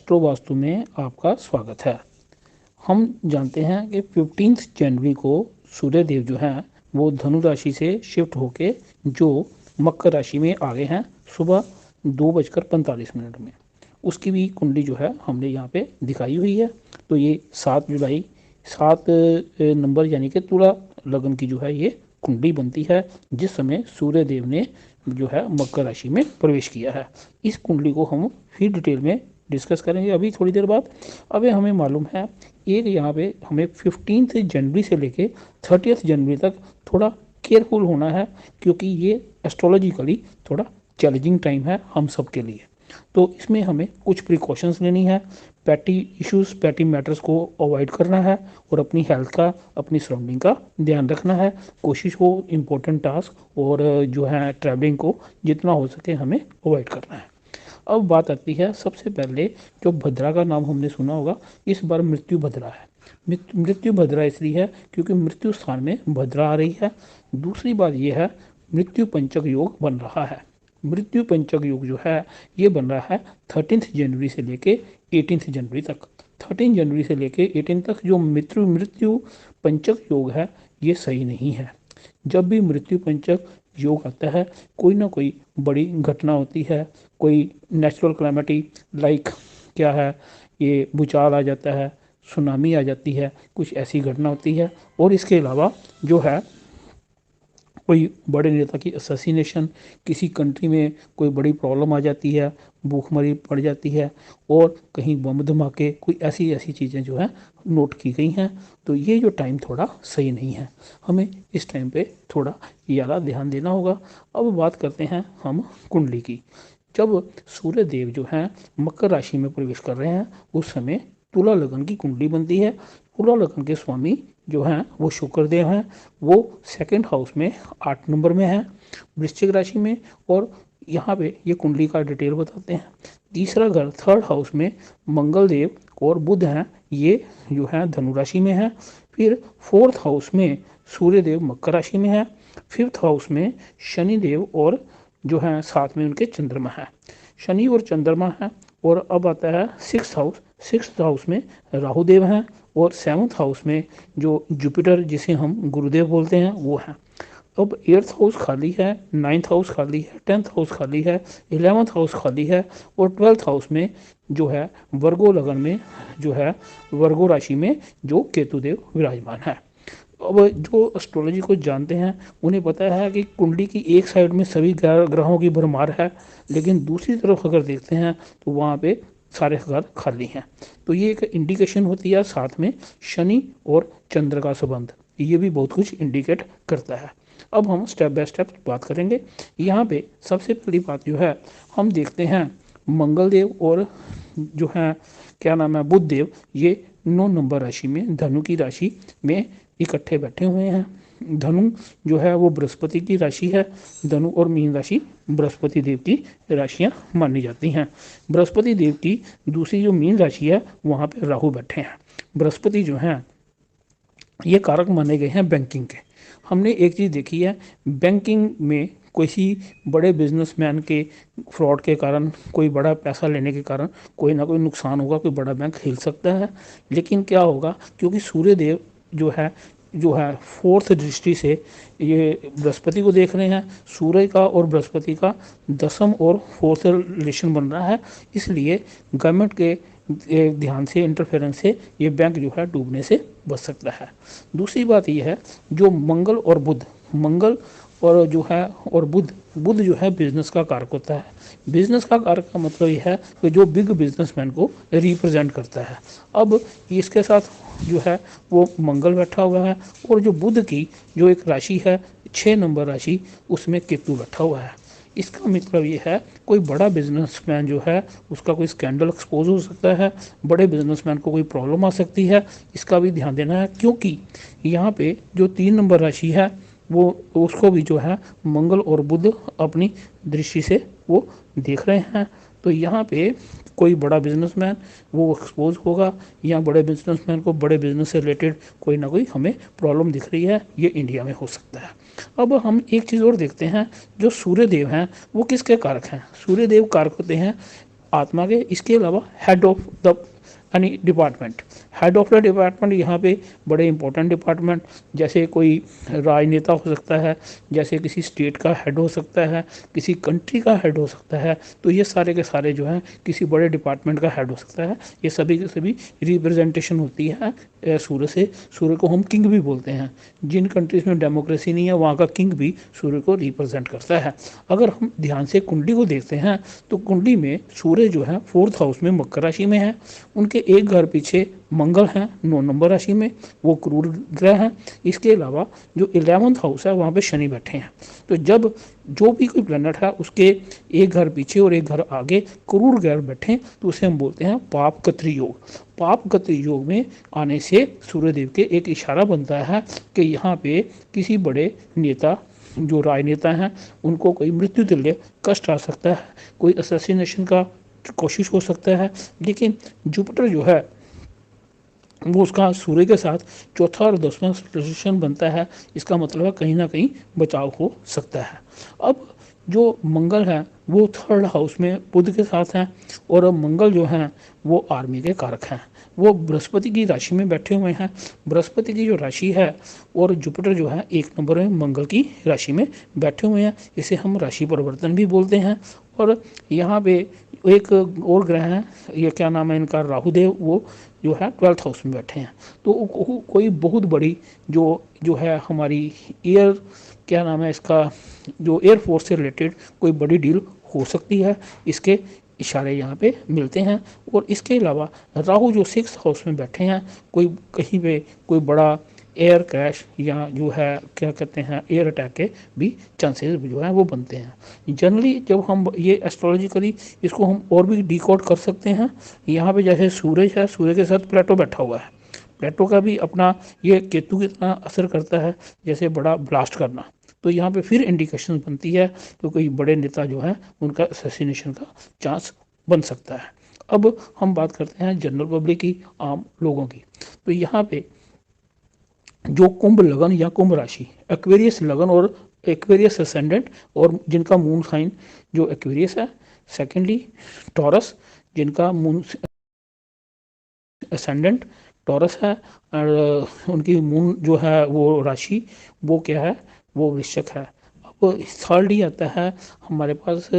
Astro vastu में आपका स्वागत है। हम जानते हैं कि 15 जनवरी को सूर्य देव जो हैं वो धनु राशि से शिफ्ट होके जो मकर राशि में आ गए हैं सुबह 2:45 में। उसकी भी कुंडली जो है हमने यहाँ पे दिखाई हुई है। तो ये 7 जुलाई 7 नंबर यानी कि तुला लगन की जो है ये कुंडली बनती है जिस समय सूर्य देव ने जो है मकर राशि में प्रवेश किया है। इस कुंडली को हम फिर डिटेल में डिस्कस करेंगे अभी थोड़ी देर बाद। अभी हमें मालूम है एक यहाँ पे हमें 15 जनवरी से लेके 30 जनवरी तक थोड़ा केयरफुल होना है क्योंकि ये एस्ट्रोलॉजिकली थोड़ा चैलेंजिंग टाइम है हम सब के लिए। तो इसमें हमें कुछ प्रिकॉशंस लेनी है, पैटी इश्यूज पैटी मैटर्स को अवॉइड करना है और अपनी हेल्थ का अपनी सराउंडिंग का ध्यान रखना है। कोशिश हो इम्पोर्टेंट टास्क और जो है ट्रैवलिंग को जितना हो सके हमें अवॉइड करना है। अब बात आती है सबसे पहले जो भद्रा का नाम हमने सुना होगा, इस बार मृत्यु भद्रा है। मृत्यु भद्रा इसलिए है क्योंकि मृत्यु स्थान में भद्रा आ रही है। दूसरी बात यह है मृत्यु पंचक योग बन रहा है। मृत्यु पंचक योग जो है ये बन रहा है 13 जनवरी से लेके 18 जनवरी तक। 13 जनवरी से लेके 18 तक जो मृत्यु पंचक योग है ये सही नहीं है। जब भी मृत्यु पंचक योग आता है कोई ना कोई बड़ी घटना होती है, कोई नेचुरल क्लैमिटी लाइक क्या है ये भूचाल आ जाता है, सुनामी आ जाती है, कुछ ऐसी घटना होती है। और इसके अलावा जो है कोई बड़े नेता की असैसिनेशन, किसी कंट्री में कोई बड़ी प्रॉब्लम आ जाती है, भूखमरी पड़ जाती है और कहीं बम धमाके, कोई ऐसी ऐसी चीज़ें जो है नोट की गई हैं। तो ये जो टाइम थोड़ा सही नहीं है, हमें इस टाइम पे थोड़ा ज़्यादा ध्यान देना होगा। अब बात करते हैं हम कुंडली की। जब सूर्य देव जो हैं मकर राशि में प्रवेश कर रहे हैं उस समय तुला लगन की कुंडली बनती है। तुला लगन के स्वामी जो हैं वो शुक्र देव हैं, वो सेकंड हाउस में 8 नंबर में है वृश्चिक राशि में। और यहाँ पे ये कुंडली का डिटेल बताते हैं। तीसरा घर थर्ड हाउस में मंगल देव और बुध हैं, ये जो है धनु राशि में है। फिर फोर्थ हाउस में सूर्य देव मकर राशि में है। फिफ्थ हाउस में शनि देव और जो है साथ में उनके चंद्रमा है, शनि और चंद्रमा है। और अब आता है सिक्स हाउस में राहु देव हैं और 7th हाउस में जो जुपिटर जिसे हम गुरुदेव बोलते हैं वो हैं। अब 8th हाउस खाली है, 9th हाउस खाली है, 10th हाउस खाली है, 11th हाउस खाली है और 12th हाउस में जो है वर्गो लगन में जो है वर्गो राशि में जो केतुदेव विराजमान है। अब जो एस्ट्रोलॉजी को जानते हैं उन्हें पता है कि कुंडली की एक साइड में सभी ग्रहों की भरमार है, लेकिन दूसरी तरफ अगर देखते हैं तो वहाँ पे सारे घर खाली हैं। तो ये एक इंडिकेशन होती है, साथ में शनि और चंद्र का संबंध ये भी बहुत कुछ इंडिकेट करता है। अब हम स्टेप बाय स्टेप बात करेंगे। यहाँ पे सबसे पहली बात जो है हम देखते हैं मंगल देव और जो है क्या नाम है बुध देव, ये 9 नंबर राशि में धनु की राशि में इकट्ठे बैठे हुए हैं। धनु जो है वो बृहस्पति की राशि है। धनु और मीन राशि बृहस्पति देव की राशियां मानी जाती हैं। बृहस्पति देव की दूसरी जो मीन राशि है वहाँ पे राहु बैठे हैं। बृहस्पति जो हैं ये कारक माने गए हैं बैंकिंग के। हमने एक चीज़ देखी है, बैंकिंग में किसी बड़े बिजनेसमैन के फ्रॉड के कारण, कोई बड़ा पैसा लेने के कारण कोई ना कोई नुकसान होगा, कोई बड़ा बैंक हिल सकता है। लेकिन क्या होगा क्योंकि सूर्य देव जो है फोर्थ दृष्टि से ये बृहस्पति को देख रहे हैं, सूर्य का और बृहस्पति का 10th और 4th रिलेशन बन रहा है, इसलिए गवर्नमेंट के ध्यान से इंटरफेरेंस से ये बैंक जो है डूबने से बच सकता है। दूसरी बात ये है जो मंगल और जो है और बुध जो है बिजनेस का कारक होता है। बिजनेस का कारक का मतलब यह है कि जो बिग बिजनेसमैन को रिप्रेजेंट करता है। अब इसके साथ जो है वो मंगल बैठा हुआ है और जो बुध की जो एक राशि है 6 नंबर राशि उसमें केतु बैठा हुआ है। इसका मतलब ये है कोई बड़ा बिजनेसमैन जो है उसका कोई स्कैंडल एक्सपोज हो सकता है, बड़े बिजनेसमैन को कोई प्रॉब्लम आ सकती है, इसका भी ध्यान देना है। क्योंकि यहाँ पे जो 3 नंबर राशि है वो उसको भी जो है मंगल और बुध अपनी दृष्टि से वो देख रहे हैं। तो यहाँ पे कोई बड़ा बिजनेसमैन वो एक्सपोज होगा या बड़े बिजनेसमैन को बड़े बिजनेस से रिलेटेड कोई ना कोई हमें प्रॉब्लम दिख रही है, ये इंडिया में हो सकता है। अब हम एक चीज़ और देखते हैं, जो सूर्य देव हैं वो किसके कारक हैं। सूर्य देव कारक होते हैं आत्मा के। इसके अलावा हेड ऑफ द यानी department, head of the department यहाँ पे बड़े इंपॉर्टेंट डिपार्टमेंट, जैसे कोई राजनेता हो सकता है, जैसे किसी स्टेट का हेड हो सकता है, किसी कंट्री का हेड हो सकता है। तो ये सारे के सारे जो हैं किसी बड़े डिपार्टमेंट का हेड हो सकता है। ये सभी के सभी रिप्रेजेंटेशन होती है सूर्य से। सूर्य को हम किंग भी बोलते हैं। जिन कंट्रीज में डेमोक्रेसी नहीं है वहाँ का किंग भी सूर्य को रिप्रेजेंट करता है। अगर हम ध्यान से कुंडली को देखते हैं तो कुंडली में सूर्य जो है 4th हाउस में मकर राशि में है। उनके एक घर पीछे मंगल हैं 9 नंबर राशि में, वो क्रूर ग्रह हैं। इसके अलावा जो 11th हाउस है वहाँ पे शनि बैठे हैं। तो जब जो भी कोई प्लैनेट है उसके एक घर पीछे और एक घर आगे क्रूर ग्रह बैठे तो उसे हम बोलते हैं पाप कत्री योग। पाप कत्री योग में आने से सूर्यदेव के एक इशारा बनता है कि यहाँ पे किसी बड़े नेता, जो राजनेता हैं, उनको कोई मृत्यु तुल्य कष्ट आ सकता है, कोई असैसिनेशन का कोशिश हो सकता है। लेकिन जुपिटर जो है वो उसका सूर्य के साथ चौथा और 10वां पोजीशन बनता है। इसका मतलब है कहीं ना कहीं बचाव हो सकता है। अब जो मंगल है वो 3rd हाउस में बुध के साथ हैं, और मंगल जो हैं वो आर्मी के कारक हैं। वो बृहस्पति की राशि में बैठे हुए हैं। बृहस्पति की जो राशि है और जुपिटर जो है 1 नंबर में मंगल की राशि में बैठे हुए हैं। इसे हम राशि परिवर्तन भी बोलते हैं। और यहाँ पे एक और ग्रह हैं, ये क्या नाम है इनका, राहुदेव, वो जो है 12th हाउस में बैठे हैं। तो कोई बहुत बड़ी जो जो है हमारी एयर, क्या नाम है इसका, जो एयरफोर्स से रिलेटेड कोई बड़ी डील हो सकती है, इसके इशारे यहाँ पे मिलते हैं। और इसके अलावा राहु जो 6th हाउस में बैठे हैं, कोई कहीं पे कोई बड़ा एयर क्रैश या जो है क्या कहते हैं एयर अटैक के भी चांसेस जो है वो बनते हैं। जनरली जब हम ये एस्ट्रोलॉजिकली इसको हम और भी डिकोड कर सकते हैं। यहाँ पे जैसे सूरज है, सूर्य के साथ प्लेटो बैठा हुआ है, प्लेटो का भी अपना ये केतु की तरह असर करता है, जैसे बड़ा ब्लास्ट करना। तो यहाँ पे फिर इंडिकेशन बनती है तो कोई बड़े नेता जो है उनका असैसिनेशन का चांस बन सकता है। अब हम बात करते हैं जनरल पब्लिक की, आम लोगों की। तो यहाँ पे जो कुंभ लगन या कुंभ राशि, एक्वेरियस लगन और एक्वेरियस असेंडेंट, और जिनका मून साइन जो एक्वेरियस है, सेकेंडली टॉरस जिनका मून असेंडेंट टॉरस है, और उनकी मून जो है वो राशि वो क्या है, वो वृश्चिक है। अब थर्ड ही आता है हमारे पास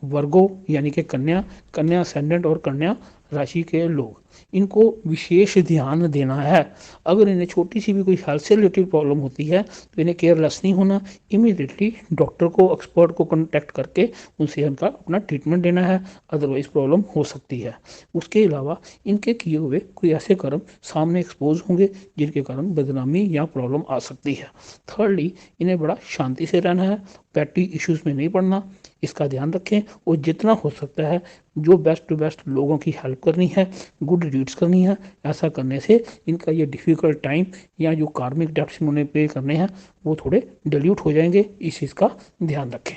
वर्गो यानी कि कन्या, कन्या असेंडेंट और कन्या राशि के लोग, इनको विशेष ध्यान देना है। अगर इन्हें छोटी सी भी कोई हेल्थ से रिलेटेड प्रॉब्लम होती है तो इन्हें केयरलेस नहीं होना, इमीडिएटली डॉक्टर को, एक्सपर्ट को कॉन्टैक्ट करके उनसे उनका अपना ट्रीटमेंट लेना है, अदरवाइज प्रॉब्लम हो सकती है। उसके अलावा इनके किए हुए कोई ऐसे कर्म सामने एक्सपोज होंगे जिनके कारण बदनामी या प्रॉब्लम आ सकती है। थर्डली, इन्हें बड़ा शांति से रहना है, पैटी इश्यूज में नहीं पड़ना, इसका ध्यान रखें। और जितना हो सकता है जो बेस्ट टू बेस्ट लोगों की हेल्प करनी है, गुड डीड्स करनी है। ऐसा करने से इनका ये डिफ़िकल्ट टाइम या जो कार्मिक डेब्ट्स इन्होंने पे करने हैं वो थोड़े डिल्यूट हो जाएंगे। इस चीज़ का ध्यान रखें,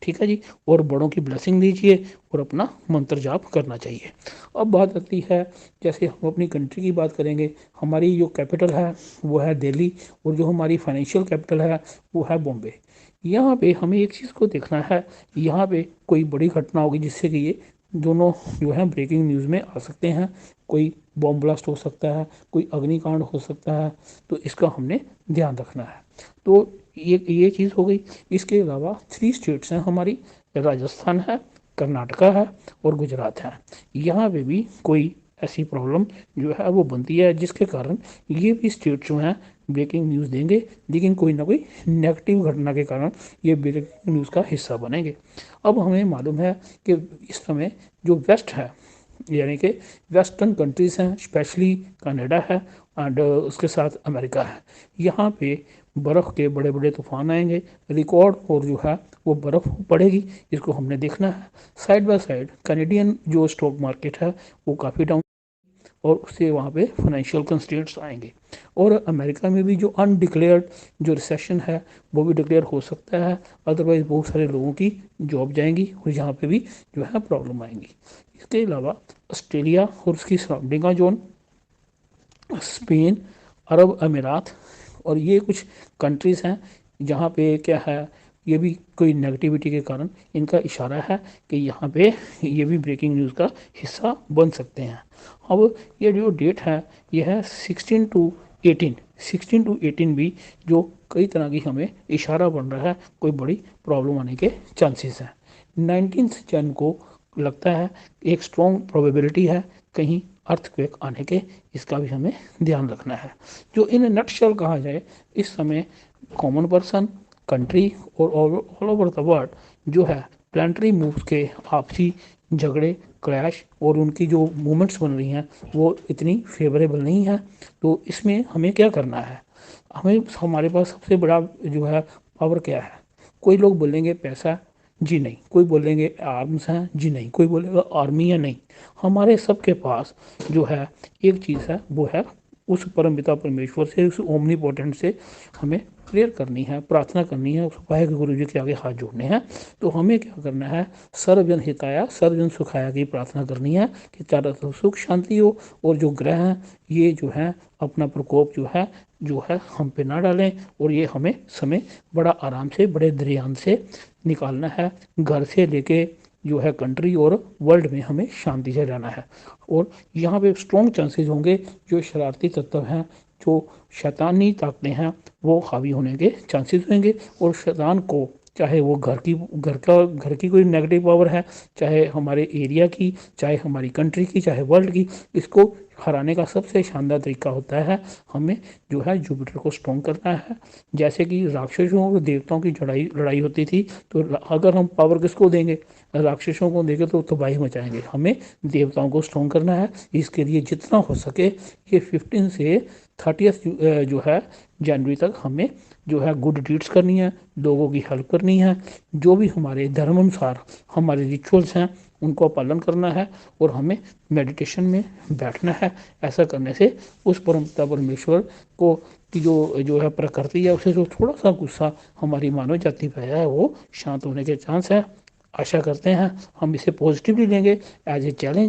ठीक है जी। और बड़ों की ब्लेसिंग लीजिए और अपना मंत्र जाप करना चाहिए। अब बात आती है, जैसे हम अपनी कंट्री की बात करेंगे, हमारी जो कैपिटल है वो है दिल्ली, और जो हमारी फाइनेंशियल कैपिटल है वो है बॉम्बे। यहाँ पे हमें एक चीज़ को देखना है, यहाँ पे कोई बड़ी घटना होगी जिससे कि ये दोनों जो है ब्रेकिंग न्यूज़ में आ सकते हैं। कोई बॉम्ब ब्लास्ट हो सकता है, कोई अग्निकांड हो सकता है, तो इसका हमने ध्यान रखना है। तो ये चीज़ हो गई। इसके अलावा 3 स्टेट्स हैं हमारी, राजस्थान है, कर्नाटका है और गुजरात है। यहाँ पे भी कोई ऐसी प्रॉब्लम जो है वो बनती है जिसके कारण ये भी स्टेट जो हैं ब्रेकिंग न्यूज़ देंगे, लेकिन कोई ना कोई नेगेटिव घटना के कारण ये ब्रेकिंग न्यूज़ का हिस्सा बनेंगे। अब हमें मालूम है कि इस समय जो वेस्ट है, यानी कि वेस्टर्न कंट्रीज़ हैं, स्पेशली कनाडा है एंड उसके साथ अमेरिका है, यहाँ पे बर्फ़ के बड़े बड़े तूफान आएंगे, रिकॉर्ड और जो है वो बर्फ़ पड़ेगी। इसको हमने देखना है। साइड बाय साइड कनेडियन जो स्टॉक मार्केट है वो काफ़ी डाउन, और उससे वहाँ पे फाइनेंशियल कंस्ट्रेंट्स आएंगे। और अमेरिका में भी जो अनडिक्लेयर्ड जो रिसेशन है वो भी डिक्लेयर हो सकता है, अदरवाइज बहुत सारे लोगों की जॉब जाएंगी और यहाँ पे भी जो है प्रॉब्लम आएंगी। इसके अलावा ऑस्ट्रेलिया और उसकी सराउंडिंग का जोन, स्पेन, अरब अमीरात, और ये कुछ कंट्रीज़ हैं जहाँ पे क्या है, ये भी कोई नेगेटिविटी के कारण इनका इशारा है कि यहाँ पे ये भी ब्रेकिंग न्यूज़ का हिस्सा बन सकते हैं। अब ये जो डेट है ये है 16 to 18 भी जो कई तरह की हमें इशारा बन रहा है कोई बड़ी प्रॉब्लम आने के चांसेस हैं। 19 जन को लगता है एक स्ट्रॉन्ग प्रोबेबिलिटी है कहीं अर्थक्वेक आने के, इसका भी हमें ध्यान रखना है। जो इन नटशेल कहा जाए, इस समय कॉमन पर्सन, कंट्री और ऑल ओवर द वर्ल्ड जो है प्लानिटरी मूव्स के आपसी झगड़े, क्रैश और उनकी जो मूवमेंट्स बन रही हैं वो इतनी फेवरेबल नहीं है। तो इसमें हमें क्या करना है, हमें हमारे पास सबसे बड़ा जो है पावर क्या है। कोई लोग बोलेंगे पैसा, जी नहीं। कोई बोलेंगे आर्म्स हैं, जी नहीं। कोई बोलेगा आर्मी है, नहीं। हमारे सबके पास जो है एक चीज़ है, वो है उस परमपिता परमेश्वर से, उस ओमनीपोटेंट से हमें प्रेयर करनी है, प्रार्थना करनी है, उस वाहे गुरु जी के आगे हाथ जोड़ने हैं। तो हमें क्या करना है, सर्वजन हिताया सर्वजन सुखाया की प्रार्थना करनी है कि चारों तरफ सुख शांति हो और जो ग्रह हैं ये जो है अपना प्रकोप जो है हम पे ना डालें और ये हमें समय बड़ा आराम से, बड़े दरियान से निकालना है। घर से लेके जो है कंट्री और वर्ल्ड में हमें शांति से रहना है। और यहाँ पे स्ट्रॉन्ग चांसेस होंगे जो शरारती तत्व हैं, जो शैतानी ताकतें हैं, वो हावी होने के चांसेस होंगे। और शैतान को चाहे वो घर की कोई नेगेटिव पावर है, चाहे हमारे एरिया की, चाहे हमारी कंट्री की, चाहे वर्ल्ड की, इसको हराने का सबसे शानदार तरीका होता है हमें जो है जुपिटर को स्ट्रॉन्ग करना है। जैसे कि राक्षसों और देवताओं की लड़ाई होती थी, तो अगर हम पावर किसको देंगे, राक्षसों को देंगे तो तबाही मचाएंगे। हमें देवताओं को स्ट्रॉन्ग करना है। इसके लिए जितना हो सके ये 15 से 30 जो है जनवरी तक हमें जो है गुड डीड्स करनी है, लोगों की हेल्प करनी है, जो भी हमारे धर्म अनुसार हमारे रिचुअल्स हैं उनको पालन करना है और हमें मेडिटेशन में बैठना है। ऐसा करने से उस परमपिता परमेश्वर को की जो है प्रकृति है उसे जो थोड़ा सा गुस्सा हमारी मानव जाति पे है वो शांत होने के चांस है। आशा करते हैं हम इसे पॉजिटिवली लेंगे एज ए चैलेंज।